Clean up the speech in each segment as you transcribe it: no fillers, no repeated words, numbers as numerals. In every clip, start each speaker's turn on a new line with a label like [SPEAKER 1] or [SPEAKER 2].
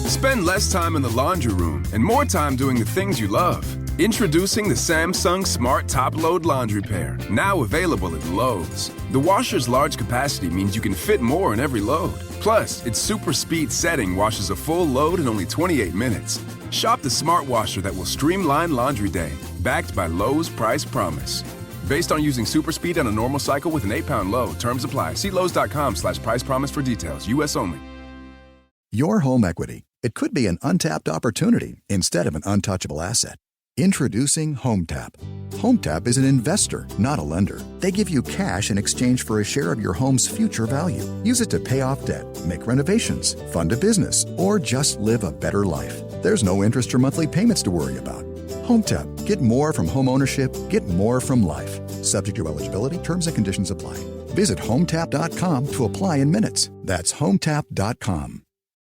[SPEAKER 1] Spend less time in the laundry room and more time doing the things you love. Introducing the Samsung Smart Top Load Laundry Pair, now available at Lowe's. The washer's large capacity means you can fit more in every load. Plus, its super speed setting washes a full load in only 28 minutes. Shop the smart washer that will streamline laundry day, backed by Lowe's Price Promise. Based on using super speed on a normal cycle with an 8-pound load. Terms apply. See Lowe's.com/price promise for details. U.S. only.
[SPEAKER 2] Your home equity. It could be an untapped opportunity instead of an untouchable asset. Introducing HomeTap. HomeTap is an investor, not a lender. They give you cash in exchange for a share of your home's future value. Use it to pay off debt, make renovations, fund a business, or just live a better life. There's no interest or monthly payments to worry about. HomeTap. Get more from home ownership. Get more from life. Subject to eligibility. Terms and conditions apply. Visit HomeTap.com to apply in minutes. That's HomeTap.com.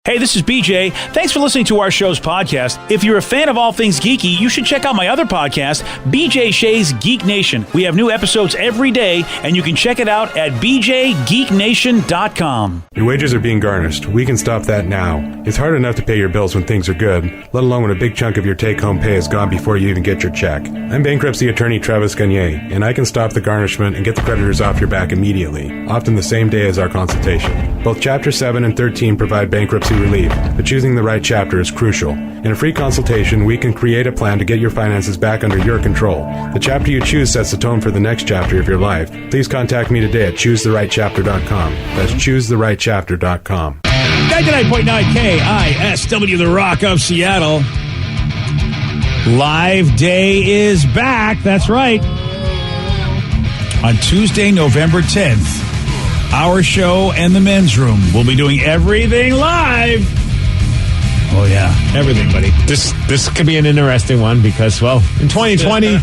[SPEAKER 3] Hey, this is BJ. Thanks for listening to our show's podcast. If you're a fan of all things geeky, you should check out my other podcast, BJ Shea's Geek Nation. We have new episodes every day, and you can check it out at bjgeeknation.com.
[SPEAKER 4] Your wages are being garnished. We can stop that now. It's hard enough to pay your bills when things are good, let alone when a big chunk of your take-home pay is gone before you even get your check. I'm bankruptcy attorney Travis Gagne, and I can stop the garnishment and get the creditors off your back immediately, often the same day as our consultation. Both Chapter 7 and 13 provide bankruptcy relief, but choosing the right chapter is crucial. In a free consultation, we can create a plan to get your finances back under your control. The chapter you choose sets the tone for the next chapter of your life. Please contact me today at choosetherightchapter.com. That's choosetherightchapter.com.
[SPEAKER 3] 99.9 KISW, The Rock of Seattle. Live Day is back. That's right. On Tuesday, November 10th. Our show and the men's room will be doing everything live. Oh, yeah. Everything, buddy.
[SPEAKER 5] This could be an interesting one because, well, in 2020,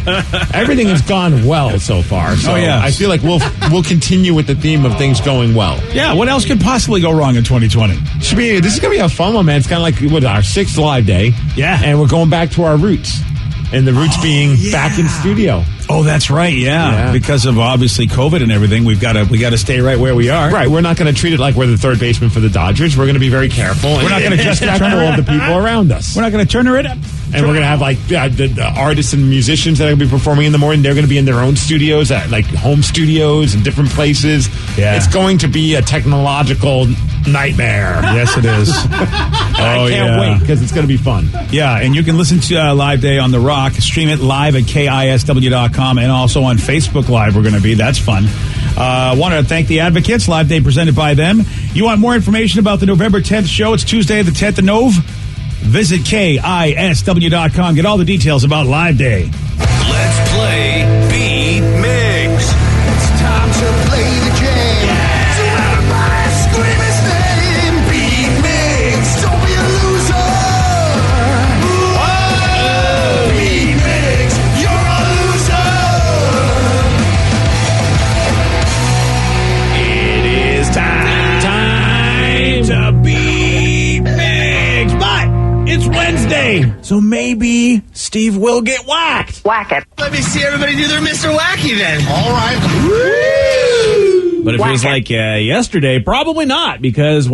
[SPEAKER 5] everything has gone well so far. So I feel like we'll continue with the theme of things going well.
[SPEAKER 3] Yeah, what else could possibly go wrong in 2020?
[SPEAKER 5] This is going to be a fun one, man. It's kind of like our 6th live day.
[SPEAKER 3] Yeah.
[SPEAKER 5] And we're going back to our roots. And the roots being back in studio.
[SPEAKER 3] Oh, that's right. Yeah. Because of obviously COVID and everything, we got to stay right where we are.
[SPEAKER 5] Right. We're not going to treat it like we're the third baseman for the Dodgers. We're going to be very careful.
[SPEAKER 3] We're not going to just
[SPEAKER 5] respectful of the people around us.
[SPEAKER 3] We're not going to turn it up.
[SPEAKER 5] And we're going to have the artists and musicians that are going to be performing in the morning. They're going to be in their own studios, at home studios and different places. Yeah. It's going to be a technological nightmare.
[SPEAKER 3] Yes, it is.
[SPEAKER 5] I can't wait because it's going to be fun.
[SPEAKER 3] Yeah, and you can listen to Live Day on The Rock. Stream it live at KISW.com and also on Facebook Live. We're going to be. That's fun. I want to thank the Advocates. Live Day presented by them. You want more information about the November 10th show? It's Tuesday, the 10th of Nov. Visit KISW.com. Get all the details about Live Day.
[SPEAKER 6] Let's play Beat Mix. It's time to play the game. Yeah. So everybody scream his name. Beat Mix. Don't be a loser. Whoa. Beat Mix. You're a loser.
[SPEAKER 3] It is time to beat Mix. But it's Wednesday, so maybe Steve will get whacked.
[SPEAKER 7] Whack it.
[SPEAKER 8] Let me see everybody do their Mr. Wacky then.
[SPEAKER 6] All right.
[SPEAKER 8] Woo!
[SPEAKER 3] But if it was like yesterday, probably not, because,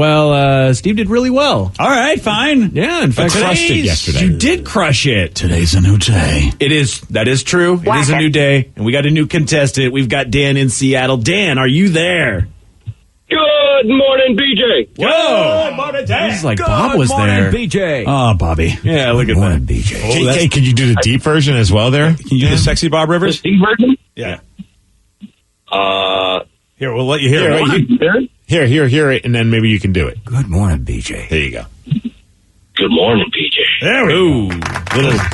[SPEAKER 3] Steve did really well. All right, fine.
[SPEAKER 5] Yeah, in fact, crushed it yesterday.
[SPEAKER 3] You did crush it. Today's a new day. It is. That is true.
[SPEAKER 7] Whack
[SPEAKER 3] it is a new day, and we got a new contestant. We've got Dan in Seattle. Dan, are you there?
[SPEAKER 9] Good morning, BJ.
[SPEAKER 3] Good morning, Dan.
[SPEAKER 5] This is like Bob was there.
[SPEAKER 3] BJ. Oh, Bobby.
[SPEAKER 5] Yeah, look at that.
[SPEAKER 3] BJ.
[SPEAKER 5] Hey, can you do the deep version as well there?
[SPEAKER 3] Can you do the sexy Bob Rivers?
[SPEAKER 9] The version?
[SPEAKER 3] Yeah. Here, we'll let you hear it.
[SPEAKER 5] Hear it, and then maybe you can do it.
[SPEAKER 3] Good morning, BJ.
[SPEAKER 5] There you go.
[SPEAKER 9] Good morning, BJ.
[SPEAKER 3] There we go.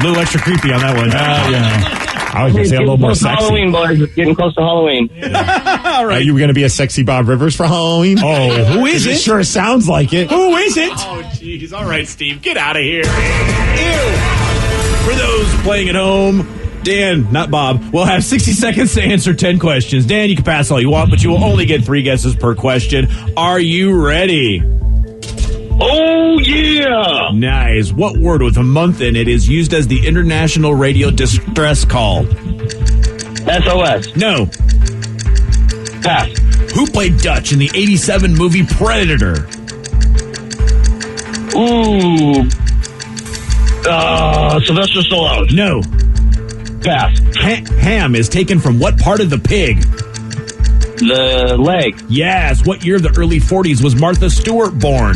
[SPEAKER 3] Little extra creepy on that one.
[SPEAKER 5] I was going to say a little more sexy.
[SPEAKER 9] Halloween, boys. It's getting close to Halloween.
[SPEAKER 5] All right. You were going to be a sexy Bob Rivers for Halloween?
[SPEAKER 3] Oh, who is it?
[SPEAKER 5] It sure sounds like it.
[SPEAKER 3] Who is it?
[SPEAKER 5] Oh, jeez. All right, Steve. Get out of here.
[SPEAKER 3] Ew. For those playing at home, Dan, not Bob, will have 60 seconds to answer 10 questions. Dan, you can pass all you want, but you will only get 3 guesses per question. Are you ready?
[SPEAKER 9] Oh, yeah.
[SPEAKER 3] Nice. What word with a month in it is used as the International Radio Distress Call?
[SPEAKER 9] SOS.
[SPEAKER 3] No.
[SPEAKER 9] Pass.
[SPEAKER 3] Who played Dutch in the 87 movie Predator?
[SPEAKER 9] Ooh. Sylvester Stallone.
[SPEAKER 3] No.
[SPEAKER 9] Pass.
[SPEAKER 3] Ham is taken from what part of the pig?
[SPEAKER 9] The leg.
[SPEAKER 3] Yes. What year of the early 40s was Martha Stewart born?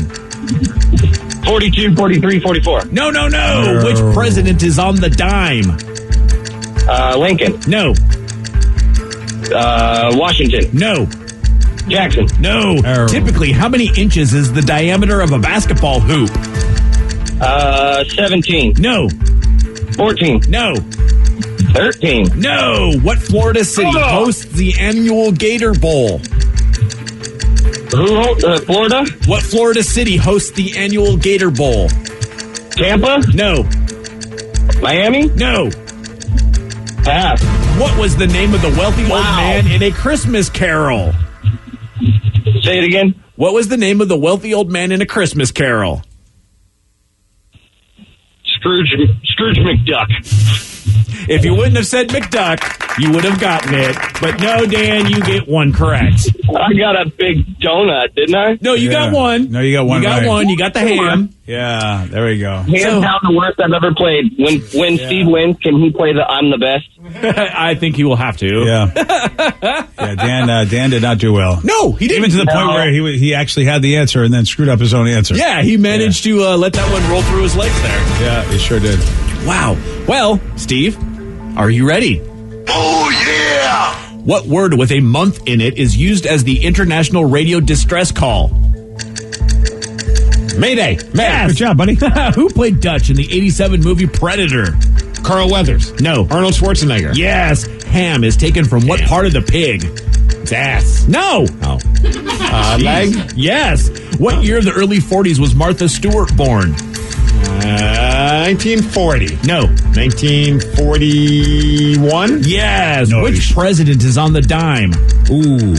[SPEAKER 9] 42, 43, 44.
[SPEAKER 3] No. Which president is on the dime?
[SPEAKER 9] Lincoln.
[SPEAKER 3] No.
[SPEAKER 9] Washington.
[SPEAKER 3] No.
[SPEAKER 9] Jackson.
[SPEAKER 3] No. Typically, how many inches is the diameter of a basketball hoop?
[SPEAKER 9] 17.
[SPEAKER 3] No.
[SPEAKER 9] 14.
[SPEAKER 3] No.
[SPEAKER 9] 13.
[SPEAKER 3] No. What Florida city hosts the annual Gator Bowl?
[SPEAKER 9] Florida?
[SPEAKER 3] What Florida city hosts the annual Gator Bowl?
[SPEAKER 9] Tampa?
[SPEAKER 3] No.
[SPEAKER 9] Miami?
[SPEAKER 3] No.
[SPEAKER 9] Pass.
[SPEAKER 3] What was the name of the wealthy old man in A Christmas Carol?
[SPEAKER 9] Say it again.
[SPEAKER 3] What was the name of the wealthy old man in A Christmas Carol?
[SPEAKER 9] Scrooge McDuck.
[SPEAKER 3] If you wouldn't have said McDuck, you would have gotten it. But no, Dan, you get one correct.
[SPEAKER 9] I got a big donut, didn't I?
[SPEAKER 3] No, you got one.
[SPEAKER 7] No, you got one.
[SPEAKER 3] You got
[SPEAKER 7] right.
[SPEAKER 3] one. You got the ham.
[SPEAKER 7] Yeah, there we go.
[SPEAKER 9] Hands down the worst I've ever played. When Steve wins, can he play the I'm the best?
[SPEAKER 3] I think he will have to.
[SPEAKER 7] Yeah. Dan did not do well.
[SPEAKER 3] No, he didn't.
[SPEAKER 7] Even to the point where he actually had the answer and then screwed up his own answer.
[SPEAKER 3] Yeah, he managed to let that one roll through his legs there.
[SPEAKER 7] Yeah, he sure did.
[SPEAKER 3] Wow. Well, Steve, are you ready?
[SPEAKER 6] Oh, yeah!
[SPEAKER 3] What word with a month in it is used as the international radio distress call? Mayday. Yes.
[SPEAKER 7] Good job, buddy.
[SPEAKER 3] Who played Dutch in the 87 movie Predator?
[SPEAKER 5] Carl Weathers.
[SPEAKER 3] No.
[SPEAKER 5] Arnold Schwarzenegger.
[SPEAKER 3] Yes. Ham is taken from what part of the pig?
[SPEAKER 5] It's ass.
[SPEAKER 3] No.
[SPEAKER 5] Oh. Leg?
[SPEAKER 3] Yes. What year of the early 40s was Martha Stewart born?
[SPEAKER 5] 1940.
[SPEAKER 3] No.
[SPEAKER 5] 1941?
[SPEAKER 3] Yes.
[SPEAKER 7] Nice.
[SPEAKER 3] Which president is on the dime?
[SPEAKER 5] Ooh.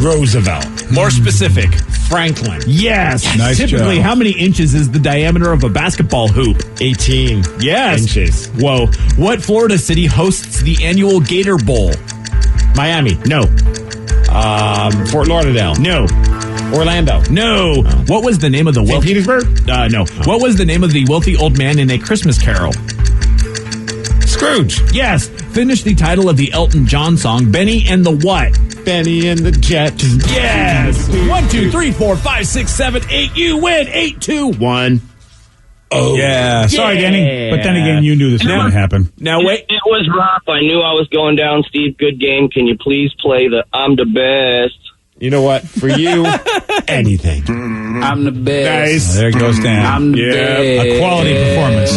[SPEAKER 5] Roosevelt.
[SPEAKER 3] More specific.
[SPEAKER 5] Franklin.
[SPEAKER 3] Yes.
[SPEAKER 7] Nice
[SPEAKER 3] Typically,
[SPEAKER 7] job.
[SPEAKER 3] how many inches is the diameter of a basketball hoop?
[SPEAKER 5] 18
[SPEAKER 3] Yes.
[SPEAKER 5] inches.
[SPEAKER 3] Whoa. What Florida city hosts the annual Gator Bowl?
[SPEAKER 5] Miami.
[SPEAKER 3] No.
[SPEAKER 5] Fort Lauderdale.
[SPEAKER 3] No.
[SPEAKER 5] Orlando.
[SPEAKER 3] No. What was the name of the
[SPEAKER 5] St.
[SPEAKER 3] wealthy...
[SPEAKER 5] Petersburg?
[SPEAKER 3] No. What was the name of the wealthy old man in A Christmas Carol?
[SPEAKER 5] Scrooge.
[SPEAKER 3] Yes. Finish the title of the Elton John song, Benny and the what?
[SPEAKER 5] Benny and the Jet.
[SPEAKER 3] Yes. 1, 2, 3, 4, 5, 6, 7, 8. You win. 8, 2, 1.
[SPEAKER 5] Oh.
[SPEAKER 7] Yeah. Sorry, Danny. But then again, you knew this was going to happen.
[SPEAKER 3] Now, wait.
[SPEAKER 9] It was rough. I knew I was going down. Steve, good game. Can you please play the I'm the best?
[SPEAKER 5] You know what? For you, anything.
[SPEAKER 8] I'm the best.
[SPEAKER 5] Nice.
[SPEAKER 7] There goes Dan.
[SPEAKER 8] I'm the best.
[SPEAKER 7] A quality performance.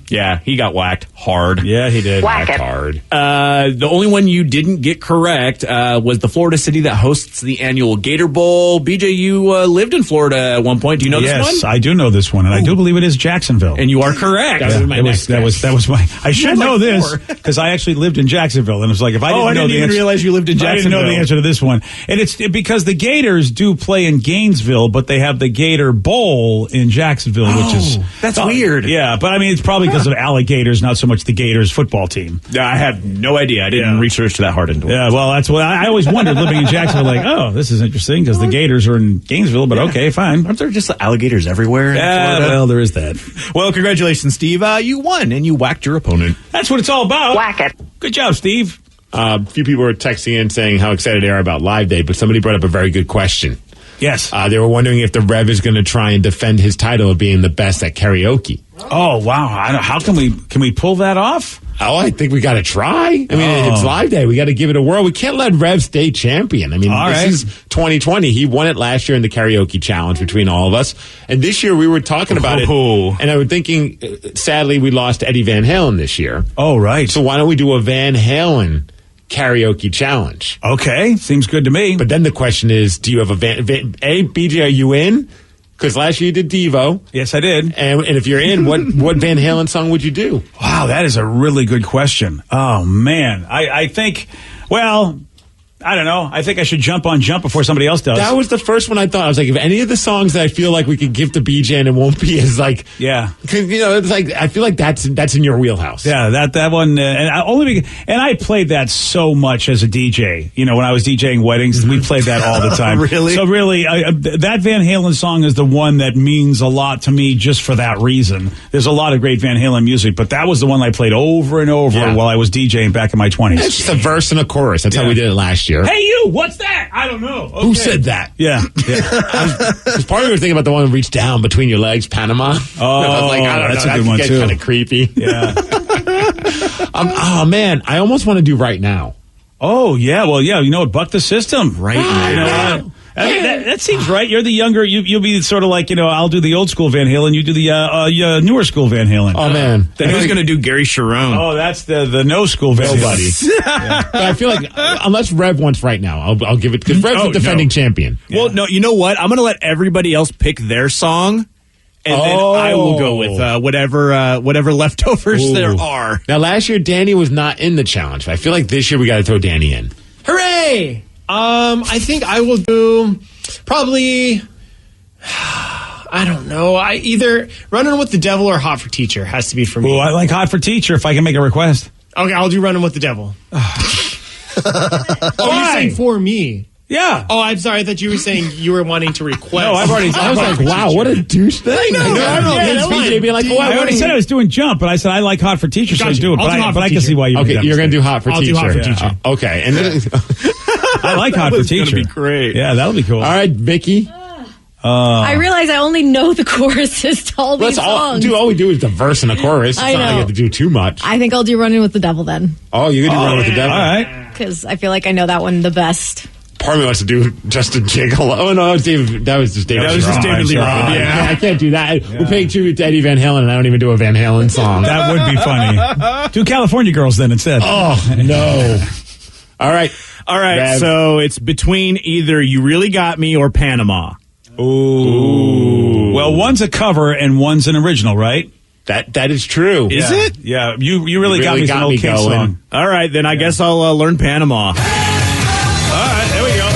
[SPEAKER 3] Yeah, he got whacked hard.
[SPEAKER 7] Yeah, he did.
[SPEAKER 5] Whack hard.
[SPEAKER 3] The only one you didn't get correct was the Florida city that hosts the annual Gator Bowl. BJ, you lived in Florida at one point. Do you know this
[SPEAKER 7] Yes,
[SPEAKER 3] one?
[SPEAKER 7] I do know this one, and I do believe it is Jacksonville.
[SPEAKER 3] And you are correct.
[SPEAKER 5] That was my next
[SPEAKER 7] that was my. I should know this because I actually lived in Jacksonville, and it's like if I didn't know
[SPEAKER 3] I didn't
[SPEAKER 7] the
[SPEAKER 3] even
[SPEAKER 7] answer,
[SPEAKER 3] realize you lived in
[SPEAKER 7] I didn't
[SPEAKER 3] Jacksonville.
[SPEAKER 7] know the answer to this one, and it's because the Gators do play in Gainesville, but they have the Gator Bowl in Jacksonville, which is
[SPEAKER 3] that's weird.
[SPEAKER 7] Yeah, but I mean it's probably because of alligators, not so much the Gators football team.
[SPEAKER 3] I have no idea. I didn't research that hard into it.
[SPEAKER 7] Yeah, well, that's what I always wondered living in Jacksonville. Like, oh, this is interesting because the Gators are in Gainesville, but okay, fine.
[SPEAKER 3] Aren't there just alligators everywhere?
[SPEAKER 7] Yeah, well, there is that.
[SPEAKER 3] Well, congratulations, Steve. You won, and you whacked your opponent.
[SPEAKER 7] That's what it's all about.
[SPEAKER 10] Whack it.
[SPEAKER 7] Good job, Steve.
[SPEAKER 5] A few people were texting in saying how excited they are about Live Day, but somebody brought up a very good question.
[SPEAKER 7] Yes.
[SPEAKER 5] They were wondering if the Rev is going to try and defend his title of being the best at karaoke.
[SPEAKER 7] Oh wow! How can we pull that off?
[SPEAKER 5] Oh, I think we got to try. I mean, it's Live Day. We got to give it a whirl. We can't let Rev stay champion. I mean, this is 2020. He won it last year in the karaoke challenge between all of us. And this year we were talking about it. And I was thinking, sadly, we lost Eddie Van Halen this year.
[SPEAKER 7] Oh, right.
[SPEAKER 5] So why don't we do a Van Halen karaoke challenge?
[SPEAKER 7] Okay. Seems good to me.
[SPEAKER 5] But then the question is, do you have a BJ, are you in? Because last year you did Devo.
[SPEAKER 7] Yes, I did.
[SPEAKER 5] And if you're in, what Van Halen song would you do?
[SPEAKER 7] Wow, that is a really good question. Oh, man. I think, well, I don't know. I think I should jump on Jump before somebody else does.
[SPEAKER 5] That was the first one I thought. I was like, if any of the songs that I feel like we could give to BJ and it won't be as like,
[SPEAKER 7] yeah,
[SPEAKER 5] it's like I feel like that's in your wheelhouse.
[SPEAKER 7] Yeah, that one, and I played that so much as a DJ. When I was DJing weddings, we played that all the time.
[SPEAKER 10] Really?
[SPEAKER 7] So really, that Van Halen song is the one that means a lot to me just for that reason. There's a lot of great Van Halen music, but that was the one I played over and over while I was DJing back in my 20s.
[SPEAKER 5] It's just a verse and a chorus. That's how we did it last year.
[SPEAKER 7] Hey, you! What's that? I don't know. Okay.
[SPEAKER 5] Who said that?
[SPEAKER 7] Yeah.
[SPEAKER 5] Because part of me was thinking about the one that reached down between your legs, Panama.
[SPEAKER 7] Oh,
[SPEAKER 5] I was like, I don't
[SPEAKER 7] that's
[SPEAKER 5] know.
[SPEAKER 7] a good one, too.
[SPEAKER 5] Kind of creepy.
[SPEAKER 7] Yeah.
[SPEAKER 5] Oh, man. I almost want to do Right Now.
[SPEAKER 7] Oh, yeah. Well, yeah. You know what? Buck the system.
[SPEAKER 10] Right now.
[SPEAKER 7] You know what? That seems right. You're the younger. You'll be sort of like, I'll do the old school Van Halen. You do the newer school Van Halen.
[SPEAKER 5] Oh, man.
[SPEAKER 10] Then who's going to do Gary Sharon?
[SPEAKER 7] Oh, that's the no school Van Halen.
[SPEAKER 5] Yeah. But I feel like unless Rev wants Right Now, I'll give it because Rev's the defending champion.
[SPEAKER 10] Yeah. Well, no, you know what? I'm going to let everybody else pick their song. And then I will go with whatever leftovers there are.
[SPEAKER 5] Now, last year, Danny was not in the challenge. I feel like this year we got to throw Danny in.
[SPEAKER 11] Hooray! I think I will do probably, I don't know. Either Running with the Devil or Hot for Teacher has to be for me.
[SPEAKER 7] Oh, I like Hot for Teacher if I can make a request.
[SPEAKER 11] Okay, I'll do Running with the Devil. You're saying for me?
[SPEAKER 7] Yeah.
[SPEAKER 11] Oh, I'm sorry. I thought you were saying you were wanting to request.
[SPEAKER 7] No, I
[SPEAKER 5] was like, wow, what a douche thing. I know. BJ being like,
[SPEAKER 7] I already said I was doing Jump, but I said I like Hot for Teacher, so I do it. But I can see why you would do that.
[SPEAKER 5] Okay, you're going to do Hot for Teacher.
[SPEAKER 11] I'll do Hot for Teacher.
[SPEAKER 5] Okay. And then,
[SPEAKER 7] I like Hot for Teacher.
[SPEAKER 10] It's going to be great.
[SPEAKER 7] Yeah, that'll be cool.
[SPEAKER 5] All right, Vicky.
[SPEAKER 12] I realize I only know the choruses to all these songs.
[SPEAKER 5] All we do is the verse and the chorus. It's
[SPEAKER 12] I
[SPEAKER 5] not like
[SPEAKER 12] know.
[SPEAKER 5] you have to do too much.
[SPEAKER 12] I think I'll do Running with the Devil then.
[SPEAKER 5] Oh, you're going to do Running with the Devil?
[SPEAKER 7] All right.
[SPEAKER 12] Because I feel like I know that one the best.
[SPEAKER 5] Part of me wants to do just a jiggle. Oh, no, that was just David
[SPEAKER 10] That was just David Lee Roth.
[SPEAKER 5] Yeah, I can't do that. Yeah. We're paying tribute to Eddie Van Halen, and I don't even do a Van Halen song.
[SPEAKER 7] That would be funny. Do California Girls then instead.
[SPEAKER 5] Oh, no. All right.
[SPEAKER 10] Rev. So it's between either You Really Got Me or Panama.
[SPEAKER 7] Ooh. Well, one's a cover and one's an original, right?
[SPEAKER 5] That is true.
[SPEAKER 10] Is it?
[SPEAKER 7] Yeah. You really got me an old King song.
[SPEAKER 10] All right, then I guess I'll learn Panama.
[SPEAKER 7] All right, there we go.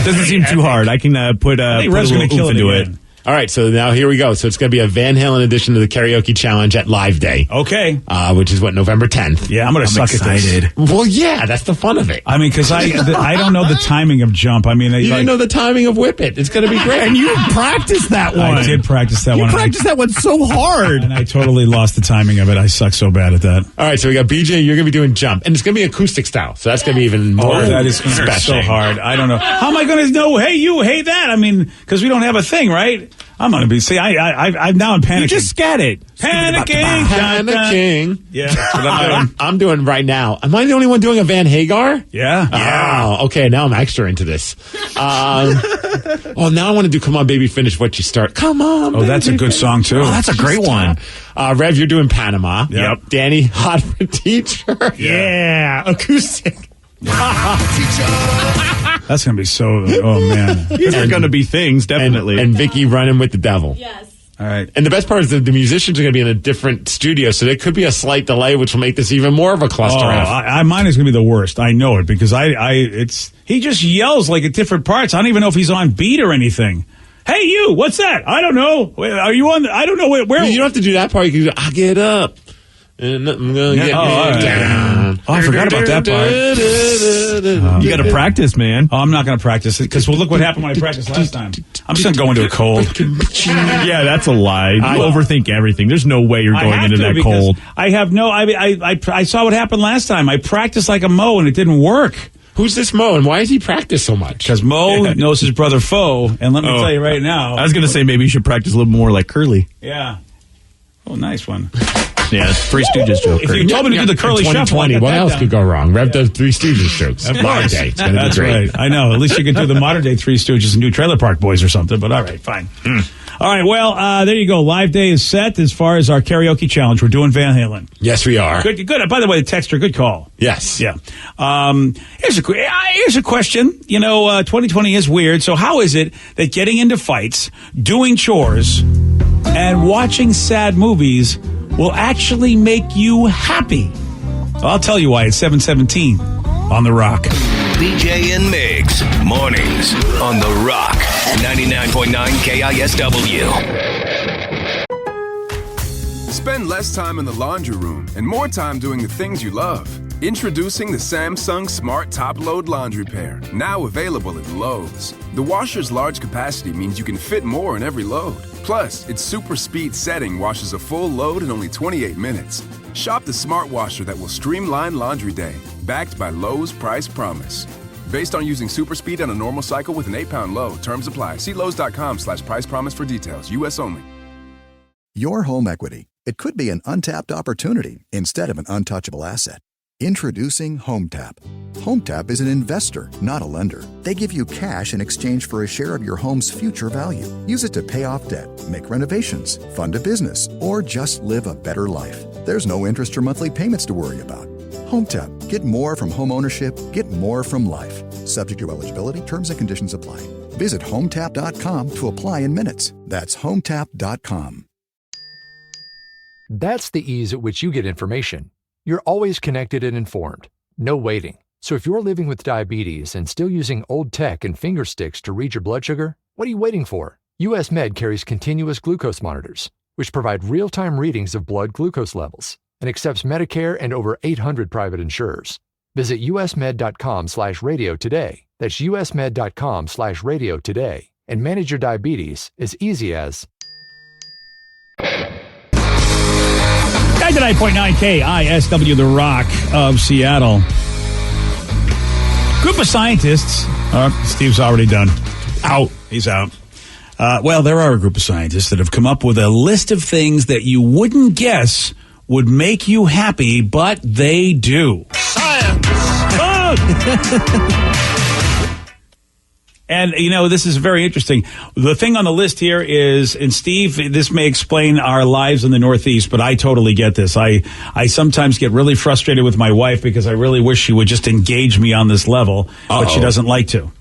[SPEAKER 10] Doesn't seem too hard. I can put a little oomph into it.
[SPEAKER 5] All right, so now here we go. So it's going to be a Van Halen edition of the Karaoke Challenge at Live Day.
[SPEAKER 7] Okay.
[SPEAKER 5] Which is November 10th.
[SPEAKER 7] Yeah, I'm going to suck
[SPEAKER 10] excited.
[SPEAKER 7] at this.
[SPEAKER 5] Well, yeah, that's the fun of it.
[SPEAKER 7] I mean, because I don't know the timing of Jump. I mean,
[SPEAKER 5] you didn't know the timing of Whip It. It's going to be great.
[SPEAKER 10] And you practiced that one.
[SPEAKER 7] I did practice that one.
[SPEAKER 10] You practiced that one so hard.
[SPEAKER 7] And I totally lost the timing of it. I suck so bad at that.
[SPEAKER 5] All right, so we got BJ. You're going to be doing Jump. And it's going to be acoustic style. So that's going to be even more
[SPEAKER 7] that is going to be so hard. I don't know. How am I going to know, hey, you, hey, that? I mean, because we don't have a thing, right? I'm going to be, I'm now in panicking.
[SPEAKER 10] You just scat it.
[SPEAKER 5] Panicking.
[SPEAKER 7] Yeah. That's what I'm doing.
[SPEAKER 5] I'm doing right now. Am I the only one doing a Van Hagar?
[SPEAKER 7] Yeah.
[SPEAKER 5] Oh, okay. Now I'm extra into this. Now I want to do Come On Baby, Finish What You Start. Come on,
[SPEAKER 7] Oh, that's a good song, too.
[SPEAKER 10] Oh, that's a great one.
[SPEAKER 5] Rev, you're doing Panama.
[SPEAKER 7] Yep.
[SPEAKER 5] Danny, Hot for Teacher.
[SPEAKER 11] Yeah, acoustic.
[SPEAKER 7] That's going to be so, oh, man.
[SPEAKER 10] These are going to be things, definitely.
[SPEAKER 5] And Vicky Running with the Devil.
[SPEAKER 12] Yes.
[SPEAKER 7] All right.
[SPEAKER 5] And the best part is that the musicians are going to be in a different studio, so there could be a slight delay, which will make this even more of a cluster.
[SPEAKER 7] Mine is going to be the worst. I know it because he just yells like at different parts. I don't even know if he's on beat or anything. Hey, you, what's that? I don't know. Are you on? I don't know where.
[SPEAKER 5] You don't have to do that part. You can I'll get up. And nothing gonna get me down.
[SPEAKER 7] Oh, I forgot about that part.
[SPEAKER 10] You got to practice, man.
[SPEAKER 7] Oh, I'm not going to practice it because look what happened when I practiced last time. I'm just going to go into a cold.
[SPEAKER 10] Yeah, that's a lie. You overthink everything. There's no way you're going into that cold.
[SPEAKER 7] I have no. I saw what happened last time. I practiced like a Mo and it didn't work.
[SPEAKER 5] Who's this Mo and why does he practice so much?
[SPEAKER 7] Because Mo knows his brother Foe, and let me tell you right now.
[SPEAKER 10] I was going to say maybe you should practice a little more like Curly.
[SPEAKER 7] Yeah. Oh, nice one.
[SPEAKER 10] Yeah, Three Stooges joke.
[SPEAKER 7] If you told me to do the curly shuffle,
[SPEAKER 5] what else could go wrong? Rev does Three Stooges jokes. Live Day. It's going to be great.
[SPEAKER 7] Right. I know. At least you could do the modern day Three Stooges and do Trailer Park Boys or something. But all right, fine. All right. Well, there you go. Live Day is set as far as our karaoke challenge. We're doing Van Halen.
[SPEAKER 5] Yes, we are.
[SPEAKER 7] Good. By the way, the texter, good call.
[SPEAKER 5] Yes.
[SPEAKER 7] Yeah. Here's a question. 2020 is weird. So how is it that getting into fights, doing chores, and watching sad movies will actually make you happy? I'll tell you why. It's 7:17 on The Rock.
[SPEAKER 6] BJ and Migs. Mornings on The Rock. 99.9 KISW.
[SPEAKER 1] Spend less time in the laundry room and more time doing the things you love. Introducing the Samsung Smart Top Load Laundry Pair, now available at Lowe's. The washer's large capacity means you can fit more in every load. Plus, its super speed setting washes a full load in only 28 minutes. Shop the smart washer that will streamline laundry day, backed by Lowe's Price Promise. Based on using super speed on a normal cycle with an 8-pound load. Terms apply. See Lowe's.com/price promise for details. U.S. only.
[SPEAKER 2] Your home equity. It could be an untapped opportunity instead of an untouchable asset. Introducing HomeTap. HomeTap is an investor, not a lender. They give you cash in exchange for a share of your home's future value. Use it to pay off debt, make renovations, fund a business, or just live a better life. There's no interest or monthly payments to worry about. HomeTap. Get more from home ownership. Get more from life. Subject to eligibility. Terms and conditions apply. Visit HomeTap.com to apply in minutes. That's HomeTap.com.
[SPEAKER 13] That's the ease at which you get information. You're always connected and informed. No waiting. So if you're living with diabetes and still using old tech and finger sticks to read your blood sugar, what are you waiting for? US Med carries continuous glucose monitors, which provide real-time readings of blood glucose levels and accepts Medicare and over 800 private insurers. Visit usmed.com/radio today. That's usmed.com/radio today and manage your diabetes as easy as
[SPEAKER 7] 99.9 KISW, The Rock of Seattle. Group of scientists. Steve's already done. Out. He's out. Well, there are a group of scientists that have come up with a list of things that you wouldn't guess would make you happy, but they do. Science! And, you know, this is very interesting. The thing on the list here is, and Steve, this may explain our lives in the Northeast, but I totally get this. I sometimes get really frustrated with my wife because I really wish she would just engage me on this level, but she doesn't like to.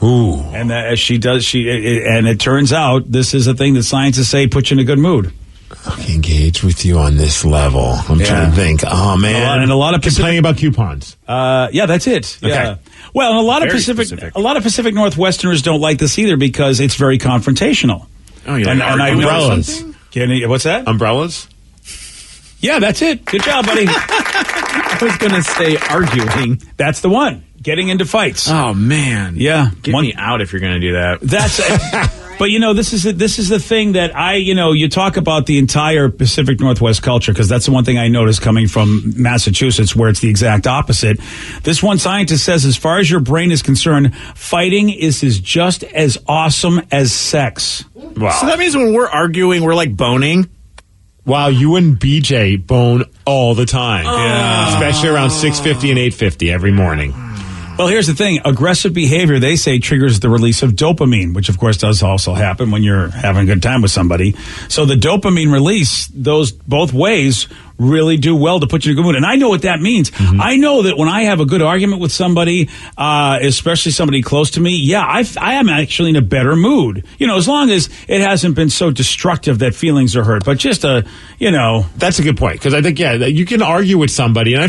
[SPEAKER 7] Ooh. And as she does, and it turns out this is a thing that scientists say puts you in a good mood.
[SPEAKER 5] Okay, engage with you on this level. I'm trying to think. Oh man,
[SPEAKER 7] and a lot of
[SPEAKER 5] complaining about coupons.
[SPEAKER 7] Yeah, that's it.
[SPEAKER 5] Okay.
[SPEAKER 7] Yeah. Well, and a lot of Pacific Northwesterners don't like this either because it's very confrontational.
[SPEAKER 5] Oh, yeah.
[SPEAKER 7] And
[SPEAKER 5] umbrellas.
[SPEAKER 7] What's that?
[SPEAKER 5] Umbrellas.
[SPEAKER 7] Yeah, that's it. Good job, buddy.
[SPEAKER 10] I was going to say arguing.
[SPEAKER 7] That's the one. Getting into fights.
[SPEAKER 10] Oh man.
[SPEAKER 7] Yeah.
[SPEAKER 10] Get me out if you're going to do that.
[SPEAKER 7] That's But, you know, this is the thing that you talk about the entire Pacific Northwest culture, because that's the one thing I noticed coming from Massachusetts, where it's the exact opposite. This one scientist says, as far as your brain is concerned, fighting is just as awesome as sex.
[SPEAKER 10] Wow. So that means when we're arguing, we're like boning?
[SPEAKER 5] Wow, you and BJ bone all the time. Yeah. Especially around 6:50 and 8:50 every morning.
[SPEAKER 7] Well, here's the thing. Aggressive behavior, they say, triggers the release of dopamine, which, of course, does also happen when you're having a good time with somebody. So the dopamine release, those both ways, really do well to put you in a good mood. And I know what that means. Mm-hmm. I know that when I have a good argument with somebody, especially somebody close to me, I am actually in a better mood. You know, as long as it hasn't been so destructive that feelings are hurt. But just
[SPEAKER 5] That's a good point. Because I think, you can argue with somebody. And I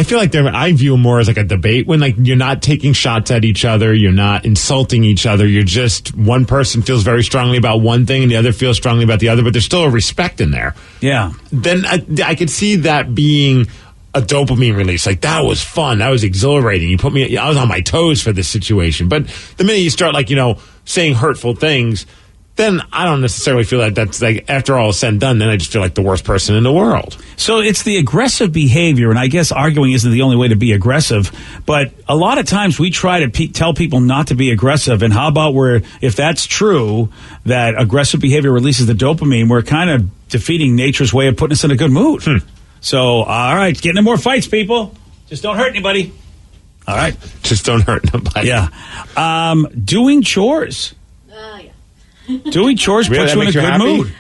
[SPEAKER 5] feel like I view them more as like a debate when like you're not taking shots at each other. You're not insulting each other. You're just, one person feels very strongly about one thing and the other feels strongly about the other. But there's still a respect in there.
[SPEAKER 7] Yeah.
[SPEAKER 5] Then I could see that being a dopamine release. Like, that was fun. That was exhilarating. I was on my toes for this situation. But the minute you start, saying hurtful things, then I don't necessarily feel like that's, like, after all is said and done, then I just feel like the worst person in the world.
[SPEAKER 7] So it's the aggressive behavior, and I guess arguing isn't the only way to be aggressive, but a lot of times we try to tell people not to be aggressive, and how about if that's true, that aggressive behavior releases the dopamine, we're kind of defeating nature's way of putting us in a good mood. So, all right, get into more fights, people. Just don't hurt anybody. All right.
[SPEAKER 5] Just don't hurt nobody.
[SPEAKER 7] Yeah. Doing chores. Doing chores puts you in a good mood.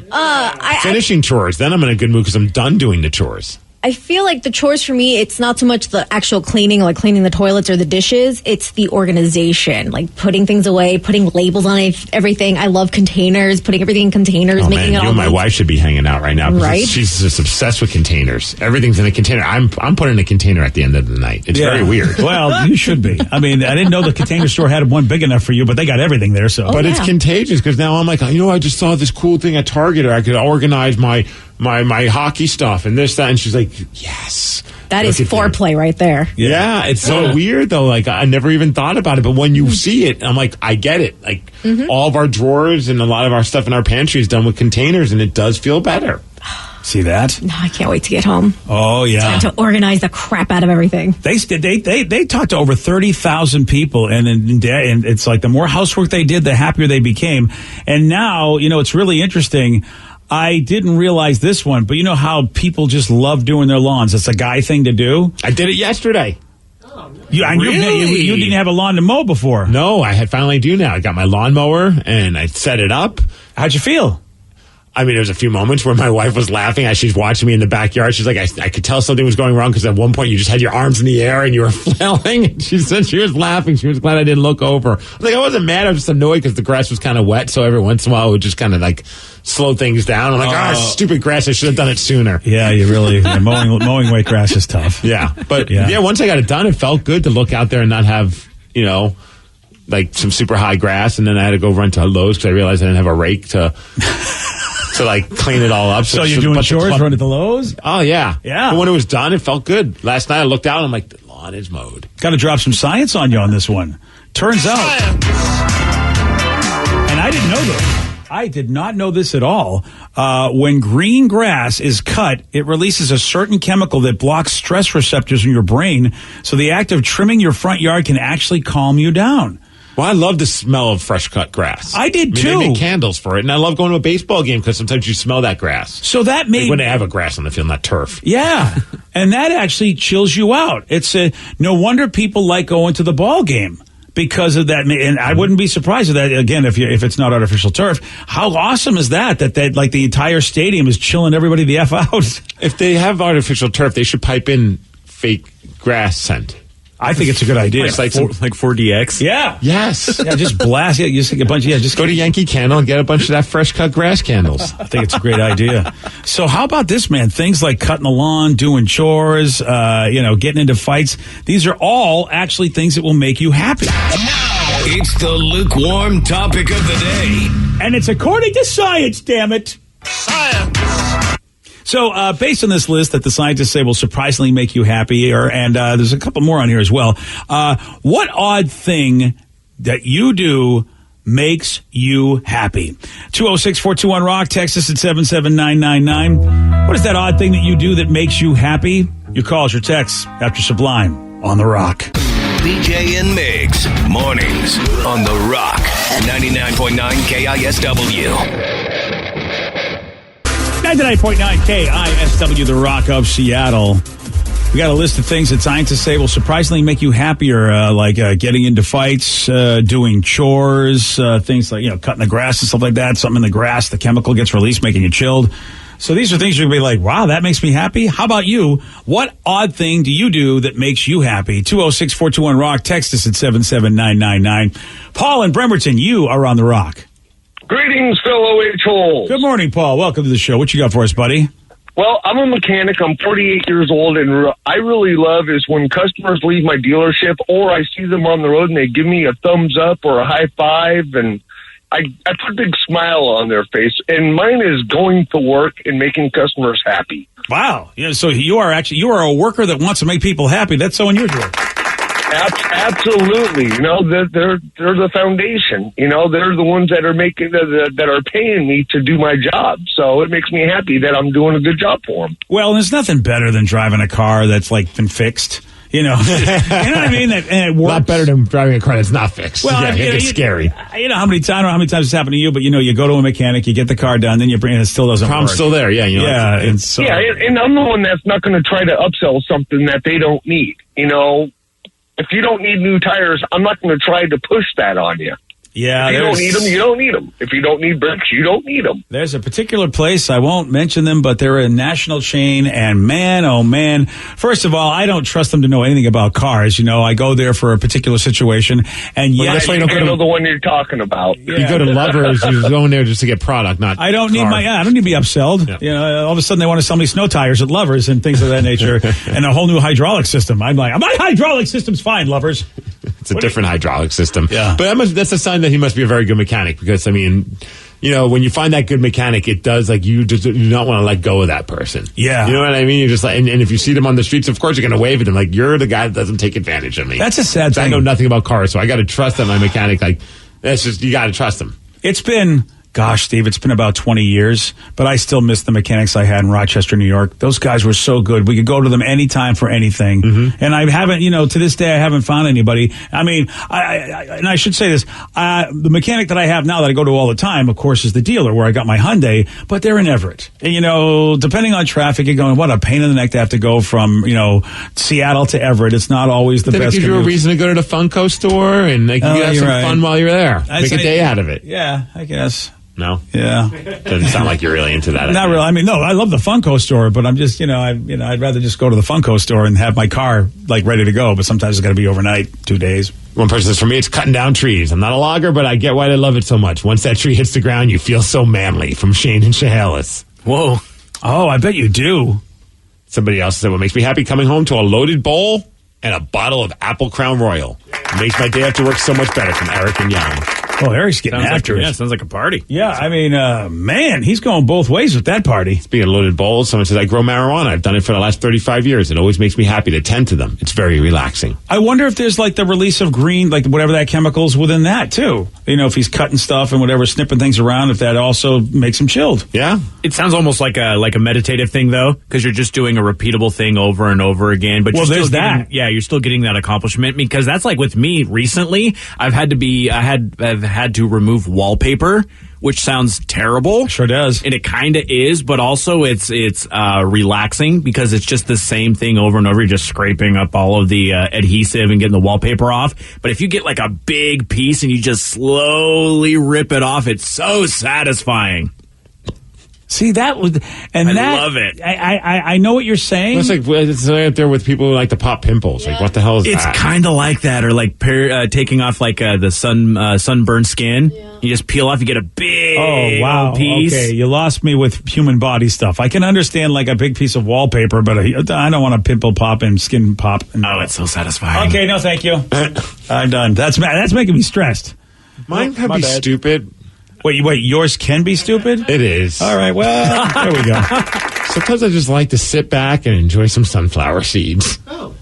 [SPEAKER 5] Finishing chores, then I'm in a good mood because I'm done doing the chores.
[SPEAKER 12] I feel like the chores for me, it's not so much the actual cleaning, like cleaning the toilets or the dishes. It's the organization, like putting things away, putting labels on everything. I love containers, putting everything in containers, making it all.
[SPEAKER 5] You and my wife should be hanging out right now.
[SPEAKER 12] Right?
[SPEAKER 5] She's just obsessed with containers. Everything's in a container. I'm putting in a container at the end of the night. It's very weird.
[SPEAKER 7] Well, you should be. I mean, I didn't know the container store had one big enough for you, but they got everything there. So,
[SPEAKER 5] but it's contagious because now I'm like, I just saw this cool thing at Target, or I could organize my hockey stuff and this, that, and she's like, yes.
[SPEAKER 12] That is foreplay right there.
[SPEAKER 5] Yeah, it's so weird though. Like, I never even thought about it, but when you see it, I'm like, I get it. Like, all of our drawers and a lot of our stuff in our pantry is done with containers, and it does feel better.
[SPEAKER 7] See that?
[SPEAKER 12] No, I can't wait to get home.
[SPEAKER 7] Oh, yeah.
[SPEAKER 12] It's time to organize the crap out of everything.
[SPEAKER 7] They talked to over 30,000 people, and it's like the more housework they did, the happier they became. And now, it's really interesting. I didn't realize this one, but you know how people just love doing their lawns? It's a guy thing to do.
[SPEAKER 5] I did it yesterday.
[SPEAKER 7] You didn't have a lawn to mow before.
[SPEAKER 5] No, I finally do now. I got my lawnmower, and I set it up.
[SPEAKER 7] How'd you feel?
[SPEAKER 5] I mean, there was a few moments where my wife was laughing as she's watching me in the backyard. She's like, I could tell something was going wrong because at one point you just had your arms in the air and you were flailing. And she said she was laughing. She was glad I didn't look over. I was like, I wasn't mad. I was just annoyed because the grass was kind of wet. So every once in a while it would just kind of like slow things down. I'm like, stupid grass. I should have done it sooner.
[SPEAKER 7] Yeah, you really, mowing wet grass is tough.
[SPEAKER 5] Yeah. But once I got it done, it felt good to look out there and not have, like some super high grass. And then I had to go run to Lowe's because I realized I didn't have a rake to like clean it all up.
[SPEAKER 7] So you're doing chores, run to the Lowe's?
[SPEAKER 5] Oh, yeah.
[SPEAKER 7] Yeah.
[SPEAKER 5] But when it was done, it felt good. Last night I looked out and I'm like, the lawn is mowed.
[SPEAKER 7] Got to drop some science on you on this one. Turns out, and I didn't know this. I did not know this at all. When green grass is cut, it releases a certain chemical that blocks stress receptors in your brain. So the act of trimming your front yard can actually calm you down.
[SPEAKER 5] Well, I love the smell of fresh cut grass.
[SPEAKER 7] I did too.
[SPEAKER 5] They make candles for it, and I love going to a baseball game because sometimes you smell that grass.
[SPEAKER 7] So that made
[SPEAKER 5] like when they have a grass on the field, not turf.
[SPEAKER 7] Yeah, and that actually chills you out. It's no wonder people like going to the ball game because of that. And I wouldn't be surprised if that again if it's not artificial turf. How awesome is that like the entire stadium is chilling everybody the F out?
[SPEAKER 5] If they have artificial turf, they should pipe in fake grass scent.
[SPEAKER 7] I think it's a good idea.
[SPEAKER 10] Like 4DX?
[SPEAKER 7] Yeah.
[SPEAKER 5] Yes.
[SPEAKER 7] Yeah, just blast it. Just take a bunch. Yeah, just
[SPEAKER 5] go to Yankee Candle and get a bunch of that fresh cut grass candles.
[SPEAKER 7] I think it's a great idea. So how about this, man? Things like cutting the lawn, doing chores, getting into fights. These are all actually things that will make you happy.
[SPEAKER 6] It's the lukewarm topic of the day.
[SPEAKER 7] And it's according to science, damn it.
[SPEAKER 6] Science.
[SPEAKER 7] So, based on this list that the scientists say will surprisingly make you happy, and there's a couple more on here as well. What odd thing that you do makes you happy? 206-421-ROCK, text us at 77999. What is that odd thing that you do that makes you happy? Your calls, your texts after Sublime on The Rock.
[SPEAKER 6] BJ and Migs, mornings on The Rock, 99.9 KISW.
[SPEAKER 7] 99.9 KISW, The Rock of Seattle. We got a list of things that scientists say will surprisingly make you happier, like getting into fights, doing chores, things like, cutting the grass and stuff like that. Something in the grass, the chemical gets released, making you chilled. So these are things you're going to be like, wow, that makes me happy. How about you? What odd thing do you do that makes you happy? 206-421-ROCK. Text us at 77999. Paul in Bremerton, you are on The Rock.
[SPEAKER 9] Greetings, fellow H-holes.
[SPEAKER 7] Good morning, Paul. Welcome to the show. What you got for us, buddy?
[SPEAKER 9] Well, I'm a mechanic. I'm 48 years old, and I really love is when customers leave my dealership or I see them on the road and they give me a thumbs up or a high five, and I put a big smile on their face. And mine is going to work and making customers happy.
[SPEAKER 7] Wow. Yeah. So you are a worker that wants to make people happy. That's so unusual.
[SPEAKER 9] Absolutely. They're the foundation. They're the ones that are making that are paying me to do my job. So it makes me happy that I'm doing a good job for them.
[SPEAKER 7] Well, there's nothing better than driving a car that's like been fixed. You know what I mean? And it works.
[SPEAKER 5] A lot better than driving a car that's not fixed.
[SPEAKER 7] Well,
[SPEAKER 5] yeah, it's scary.
[SPEAKER 7] I don't know how many times it's happened to you, but you go to a mechanic, you get the car done, then you bring it, it still doesn't work.
[SPEAKER 5] Problem's still there, yeah.
[SPEAKER 7] Yeah,
[SPEAKER 9] and I'm the one that's not going to try to upsell something that they don't need. If you don't need new tires, I'm not going to try to push that on you.
[SPEAKER 7] Yeah,
[SPEAKER 9] If you don't need them, you don't need them. If you don't need brakes, you don't need them.
[SPEAKER 7] There's a particular place, I won't mention them, but they're a national chain, and man, oh man, first of all, I don't trust them to know anything about cars. You know, I go there for a particular situation, and
[SPEAKER 9] Well,
[SPEAKER 7] yet
[SPEAKER 9] that's why you don't know the one you're talking about.
[SPEAKER 5] You go to Lovers, you're going there just to get product, not
[SPEAKER 7] I don't need
[SPEAKER 5] car.
[SPEAKER 7] I don't need to be upsold.
[SPEAKER 5] Yeah.
[SPEAKER 7] You know, all of a sudden they want to sell me snow tires at Lovers and things of that nature, and a whole new hydraulic system. I'm like, my hydraulic system's fine, Lovers.
[SPEAKER 5] It's a different hydraulic system.
[SPEAKER 7] Yeah.
[SPEAKER 5] But that's a sign that he must be a very good mechanic because, I mean, you know, when you find that good mechanic, it does, like, you just do not want to let go of that person.
[SPEAKER 7] Yeah.
[SPEAKER 5] You know what I mean? You're just like, and if you see them on the streets, of course you're going to wave at them. Like, you're the guy that doesn't take advantage of me.
[SPEAKER 7] That's a sad thing.
[SPEAKER 5] I know nothing about cars, so I got to trust that my mechanic, like, that's just, you got to trust him.
[SPEAKER 7] It's been, gosh, Steve, it's been about 20 years, but I still miss the mechanics I had in Rochester, New York. Those guys were so good. We could go to them anytime for anything. And I haven't, you know, to this day, I haven't found anybody. I mean, and I should say this, the mechanic that I have now that I go to all the time, of course, is the dealer where I got my Hyundai, but they're in Everett. And, you know, depending on traffic, you're going, what a pain in the neck to have to go from, you know, Seattle to Everett. It's not always the
[SPEAKER 5] Did
[SPEAKER 7] best.
[SPEAKER 5] it give you a
[SPEAKER 7] commute.
[SPEAKER 5] reason to go to the Funko store and like, you have
[SPEAKER 7] you're
[SPEAKER 5] some
[SPEAKER 7] right.
[SPEAKER 5] fun while you're there? Make a day out of it.
[SPEAKER 7] Yeah, I guess.
[SPEAKER 5] No?
[SPEAKER 7] Yeah.
[SPEAKER 5] Doesn't sound like you're really into that.
[SPEAKER 7] Not really. I mean, no, I love the Funko store, but I'm just, I'd rather just go to the Funko store and have my car like ready to go. But sometimes it's got to be overnight, 2 days.
[SPEAKER 5] One person says, for me, it's cutting down trees. I'm not a logger, but I get why they love it so much. Once that tree hits the ground, you feel so manly. From Shane and Chehalis.
[SPEAKER 10] Whoa.
[SPEAKER 7] Oh, I bet you do.
[SPEAKER 5] Somebody else said, what makes me happy coming home to a loaded bowl and a bottle of Apple Crown Royal. It makes my day after work so much better. From Eric and Young.
[SPEAKER 7] Oh, Eric's getting after it.
[SPEAKER 10] Yeah, sounds like a party.
[SPEAKER 7] Yeah, I mean, man, he's going both ways with that party.
[SPEAKER 5] Speaking of loaded bowls, someone says, I grow marijuana. I've done it for the last 35 years. It always makes me happy to tend to them. It's very relaxing.
[SPEAKER 7] I wonder if there's like the release of green, like whatever that chemical's within that too. You know, if he's cutting stuff and whatever, snipping things around, if that also makes him chilled.
[SPEAKER 5] Yeah.
[SPEAKER 10] It sounds almost like a meditative thing, though, because you're just doing a repeatable thing over and over again. But
[SPEAKER 7] well,
[SPEAKER 10] you're
[SPEAKER 7] there's
[SPEAKER 10] still
[SPEAKER 7] that.
[SPEAKER 10] getting, yeah, you're still getting that accomplishment because that's like with me recently. I've had to remove wallpaper, which sounds terrible.
[SPEAKER 7] Sure does.
[SPEAKER 10] And it kind of is, but also it's relaxing because it's just the same thing over and over. You're just scraping up all of the adhesive and getting the wallpaper off. But if you get like a big piece and you just slowly rip it off, it's so satisfying.
[SPEAKER 7] See, that would, and
[SPEAKER 10] I
[SPEAKER 7] that,
[SPEAKER 10] love it.
[SPEAKER 7] I know what you're saying.
[SPEAKER 5] It's like it's out there with people who like to pop pimples. Like, what the hell is
[SPEAKER 10] It's
[SPEAKER 5] that?
[SPEAKER 10] kind of like that, or like taking off like the sunburned skin. Yeah. You just peel off, you get a big piece.
[SPEAKER 7] Okay, you lost me with human body stuff. I can understand like a big piece of wallpaper, but I don't want a pimple pop and skin pop.
[SPEAKER 10] Oh, it's so satisfying.
[SPEAKER 7] Okay, no, thank you. I'm done. That's making me stressed.
[SPEAKER 5] Mine could
[SPEAKER 7] My
[SPEAKER 5] be
[SPEAKER 7] bad.
[SPEAKER 5] stupid.
[SPEAKER 7] Wait, yours can be stupid?
[SPEAKER 5] It is.
[SPEAKER 7] All right, well, there we go.
[SPEAKER 5] Sometimes I just like to sit back and enjoy some sunflower seeds.
[SPEAKER 10] Oh.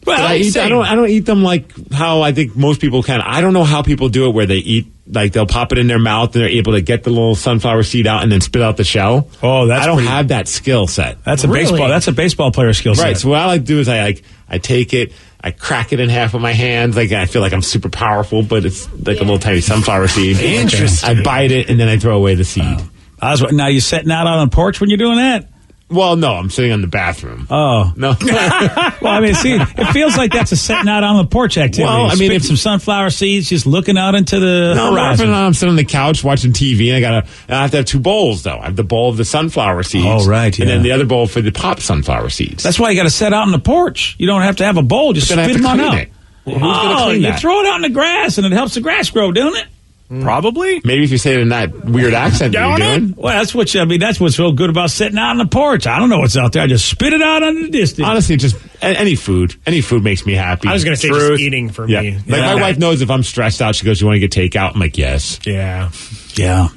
[SPEAKER 7] Well,
[SPEAKER 5] I don't eat them like how I think most people can. I don't know how people do it where they eat, like they'll pop it in their mouth and they're able to get the little sunflower seed out and then spit out the shell.
[SPEAKER 7] Oh,
[SPEAKER 5] I don't have that skill set.
[SPEAKER 7] That's a baseball. That's a baseball player skill set.
[SPEAKER 5] Right. So what I like to do is I take it, I crack it in half with my hands. Like I feel like I'm super powerful, but it's like a little tiny sunflower seed.
[SPEAKER 10] Interesting.
[SPEAKER 5] I bite it and then I throw away the seed.
[SPEAKER 7] Now you sitting out on the porch when you're doing that?
[SPEAKER 5] Well, no, I'm sitting in the bathroom.
[SPEAKER 7] Oh.
[SPEAKER 5] No.
[SPEAKER 7] Well, I mean, see, it feels like that's a sitting out on the porch activity.
[SPEAKER 5] Well, I mean,
[SPEAKER 7] if some sunflower seeds, just looking out into the horizon.
[SPEAKER 5] I'm sitting on the couch watching TV, and I have to have two bowls, though. I have the bowl of the sunflower seeds.
[SPEAKER 7] Oh, right, yeah.
[SPEAKER 5] And then the other bowl for the popped sunflower seeds.
[SPEAKER 7] That's why you got to set out on the porch. You don't have to have a bowl. Just
[SPEAKER 5] But then I
[SPEAKER 7] spit
[SPEAKER 5] have
[SPEAKER 7] them
[SPEAKER 5] to
[SPEAKER 7] on
[SPEAKER 5] clean
[SPEAKER 7] out.
[SPEAKER 5] it. Well, who's gonna clean
[SPEAKER 7] you
[SPEAKER 5] that?
[SPEAKER 7] throw it out in the grass, and it helps the grass grow, doesn't it?
[SPEAKER 10] Probably.
[SPEAKER 5] Maybe if you say it in that weird accent that you're doing.
[SPEAKER 7] Well, that's what's so good about sitting out on the porch. I don't know what's out there. I just spit it out into the distance.
[SPEAKER 5] Honestly, just any food makes me happy.
[SPEAKER 11] I was going to say just eating for
[SPEAKER 5] Yeah.
[SPEAKER 11] me.
[SPEAKER 5] Like my wife knows if I'm stressed out, she goes, "You want to get takeout?" I'm like, "Yes."
[SPEAKER 11] Yeah.
[SPEAKER 7] Yeah.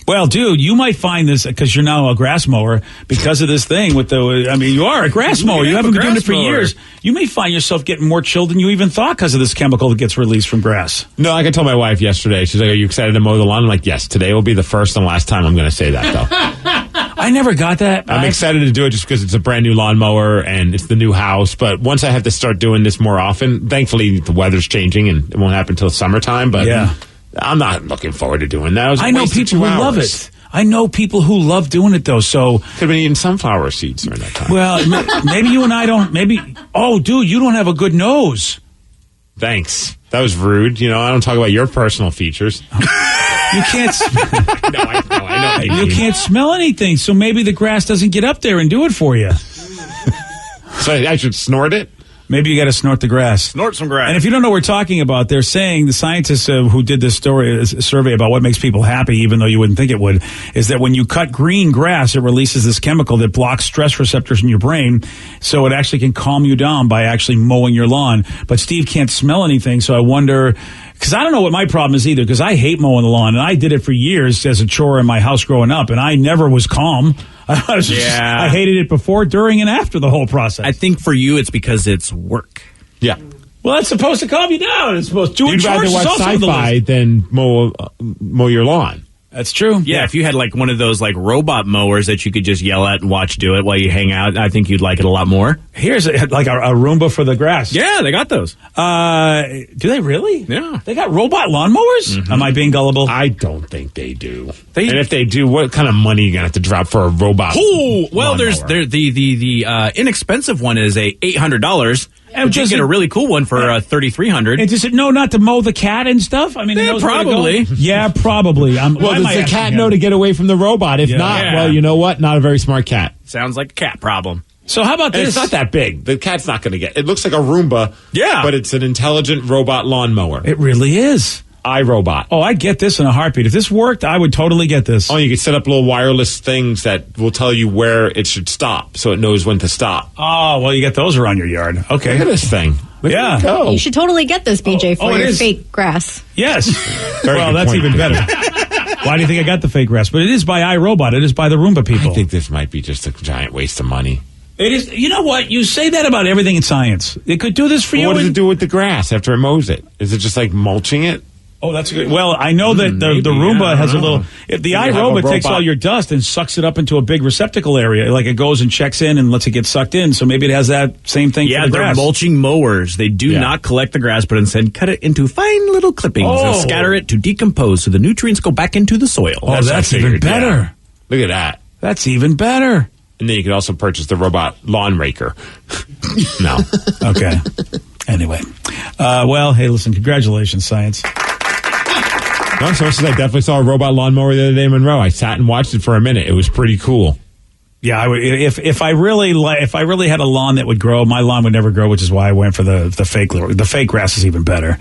[SPEAKER 7] Well, dude, you might find this because you're now a grass mower because of this thing with you are a grass mower. You haven't been doing it for years. You may find yourself getting more chilled than you even thought because of this chemical that gets released from grass.
[SPEAKER 5] No, like I told my wife yesterday. She's like, "Are you excited to mow the lawn?" I'm like, "Yes." Today will be the first and last time I'm going to say that, though.
[SPEAKER 7] I never got that.
[SPEAKER 5] I'm excited to do it just because it's a brand new lawnmower and it's the new house. But once I have to start doing this more often, thankfully the weather's changing and it won't happen until summertime. But
[SPEAKER 7] yeah.
[SPEAKER 5] I'm not looking forward to doing that.
[SPEAKER 7] I know people who love it. I know people who love doing it, though. So
[SPEAKER 5] could have been eating sunflower seeds during that time.
[SPEAKER 7] Well, maybe you and I don't. Maybe. Oh, dude, you don't have a good nose.
[SPEAKER 5] Thanks. That was rude. I don't talk about your personal features.
[SPEAKER 7] You can't.
[SPEAKER 5] I know.
[SPEAKER 7] You can't smell anything, so maybe the grass doesn't get up there and do it for you.
[SPEAKER 5] So I should snort it?
[SPEAKER 7] Maybe you got to snort the grass.
[SPEAKER 10] Snort some grass.
[SPEAKER 7] And if you don't know what we're talking about, they're saying the scientists who did this survey about what makes people happy, even though you wouldn't think it would, is that when you cut green grass, it releases this chemical that blocks stress receptors in your brain, so it actually can calm you down by actually mowing your lawn. But Steve can't smell anything, so I wonder, because I don't know what my problem is either, because I hate mowing the lawn, and I did it for years as a chore in my house growing up, and I never was calm. I hated it before, during, and after the whole process.
[SPEAKER 10] I think for you, it's because it's work.
[SPEAKER 5] Yeah.
[SPEAKER 7] Well, that's supposed to calm you down. It's supposed to.
[SPEAKER 5] You'd rather watch sci-fi than mow your lawn.
[SPEAKER 7] That's true.
[SPEAKER 10] Yeah, if you had like one of those like robot mowers that you could just yell at and watch do it while you hang out, I think you'd like it a lot more.
[SPEAKER 7] Here's like a Roomba for the grass.
[SPEAKER 10] Yeah, they got those.
[SPEAKER 7] Do they really?
[SPEAKER 10] Yeah.
[SPEAKER 7] They got robot lawnmowers?
[SPEAKER 10] Mm-hmm.
[SPEAKER 7] Am I being gullible?
[SPEAKER 5] I don't think they do. And if they do, what kind of money are you going to have to drop for a robot?
[SPEAKER 10] Well, the inexpensive one is $800. And you get a really cool one for $3,300.
[SPEAKER 7] And does it know not to mow the cat and stuff? I mean, it knows
[SPEAKER 10] probably.
[SPEAKER 7] Yeah, probably.
[SPEAKER 5] Well, does the cat know to get away from the robot? If not, well, you know what? Not a very smart cat.
[SPEAKER 10] Sounds like a cat problem.
[SPEAKER 7] So how about this?
[SPEAKER 5] It's not that big. The cat's not going to get. It looks like a Roomba.
[SPEAKER 10] Yeah,
[SPEAKER 5] but it's an intelligent robot lawnmower.
[SPEAKER 7] It really is.
[SPEAKER 5] iRobot.
[SPEAKER 7] Oh, I'd get this in a heartbeat. If this worked, I would totally get this.
[SPEAKER 5] Oh, you could set up little wireless things that will tell you where it should stop, so it knows when to stop.
[SPEAKER 7] Oh, well, you get those around your yard. Okay.
[SPEAKER 5] Look at this thing. Look
[SPEAKER 7] yeah.
[SPEAKER 5] Go.
[SPEAKER 12] You should totally get this, BJ, for your fake grass.
[SPEAKER 7] Yes. Well, that's even better. Why do you think I got the fake grass? But it is by iRobot. It is by the Roomba people.
[SPEAKER 5] I think this might be just a giant waste of money.
[SPEAKER 7] It is. You know what? You say that about everything in science. It could do this for you.
[SPEAKER 5] What does it do with the grass after it mows it? Is it just like mulching it?
[SPEAKER 7] Oh, that's good. Well, I know that the Roomba has a little. If the iRobot takes all your dust and sucks it up into a big receptacle area, like it goes and checks in and lets it get sucked in. So maybe it has that same thing.
[SPEAKER 10] Yeah,
[SPEAKER 7] for the
[SPEAKER 10] they're
[SPEAKER 7] grass.
[SPEAKER 10] mulching mowers. They do not collect the grass, but instead cut it into fine little clippings and scatter it to decompose, so the nutrients go back into the soil.
[SPEAKER 7] Oh, that's even better.
[SPEAKER 5] Yeah. Look at that.
[SPEAKER 7] That's even better.
[SPEAKER 5] And then you could also purchase the robot lawn raker. No.
[SPEAKER 7] Okay. Anyway, well, hey, listen, congratulations, science.
[SPEAKER 5] No, so I definitely saw a robot lawnmower the other day in Monroe. I sat and watched it for a minute. It was pretty cool.
[SPEAKER 7] Yeah, I would, if I really had a lawn that would grow, my lawn would never grow, which is why I went for the fake. The fake grass is even better.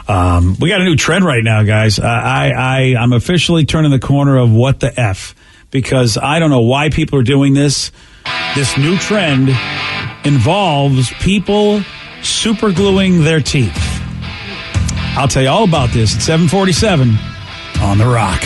[SPEAKER 7] We got a new trend right now, guys. I'm officially turning the corner of what the F, because I don't know why people are doing this. This new trend involves people super gluing their teeth. I'll tell you all about this at 7:47 on The Rock.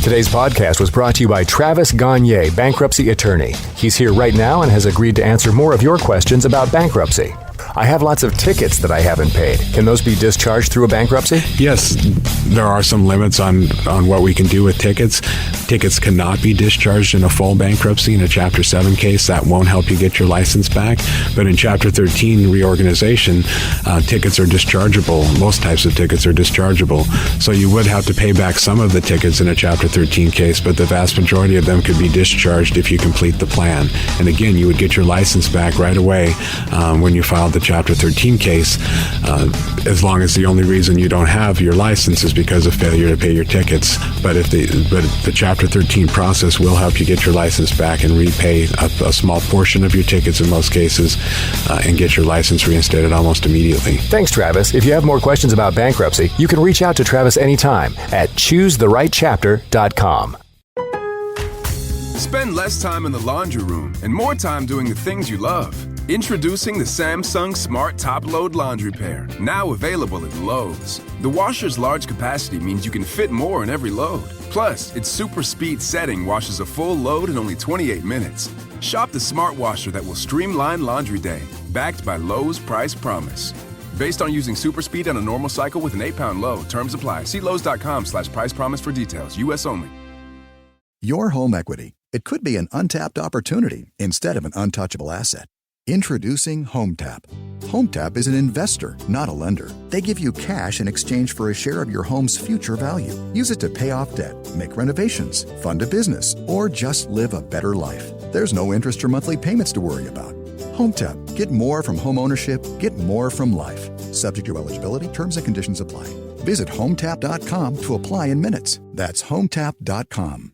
[SPEAKER 14] Today's podcast was brought to you by Travis Gagne, bankruptcy attorney. He's here right now and has agreed to answer more of your questions about bankruptcy. I have lots of tickets that I haven't paid. Can those be discharged through a bankruptcy?
[SPEAKER 4] Yes, there are some limits on what we can do with tickets. Tickets cannot be discharged in a full bankruptcy. In a Chapter 7 case, that won't help you get your license back. But in Chapter 13 reorganization, tickets are dischargeable. Most types of tickets are dischargeable. So you would have to pay back some of the tickets in a Chapter 13 case, but the vast majority of them could be discharged if you complete the plan. And again, you would get your license back right away when you filed the Chapter 13 case, as long as the only reason you don't have your license is because of failure to pay your tickets. But the Chapter 13 process will help you get your license back and repay a small portion of your tickets in most cases, and get your license reinstated almost immediately.
[SPEAKER 14] Thanks, Travis. If you have more questions about bankruptcy, you can reach out to Travis anytime at choosetherightchapter.com.
[SPEAKER 1] Spend less time in the laundry room and more time doing the things you love. Introducing the Samsung Smart Top Load Laundry Pair, now available at Lowe's. The washer's large capacity means you can fit more in every load. Plus, its super speed setting washes a full load in only 28 minutes. Shop the smart washer that will streamline laundry day, backed by Lowe's Price Promise. Based on using super speed on a normal cycle with an 8-pound load. Terms apply. See Lowe's.com/price promise for details. U.S. only.
[SPEAKER 2] Your home equity. It could be an untapped opportunity instead of an untouchable asset. Introducing HomeTap. HomeTap is an investor, not a lender. They give you cash in exchange for a share of your home's future value. Use it to pay off debt, make renovations, fund a business, or just live a better life. There's no interest or monthly payments to worry about. HomeTap, Get more from home ownership. Get more from life. Subject to eligibility, terms and conditions apply. Visit HomeTap.com to apply in minutes. That's HomeTap.com.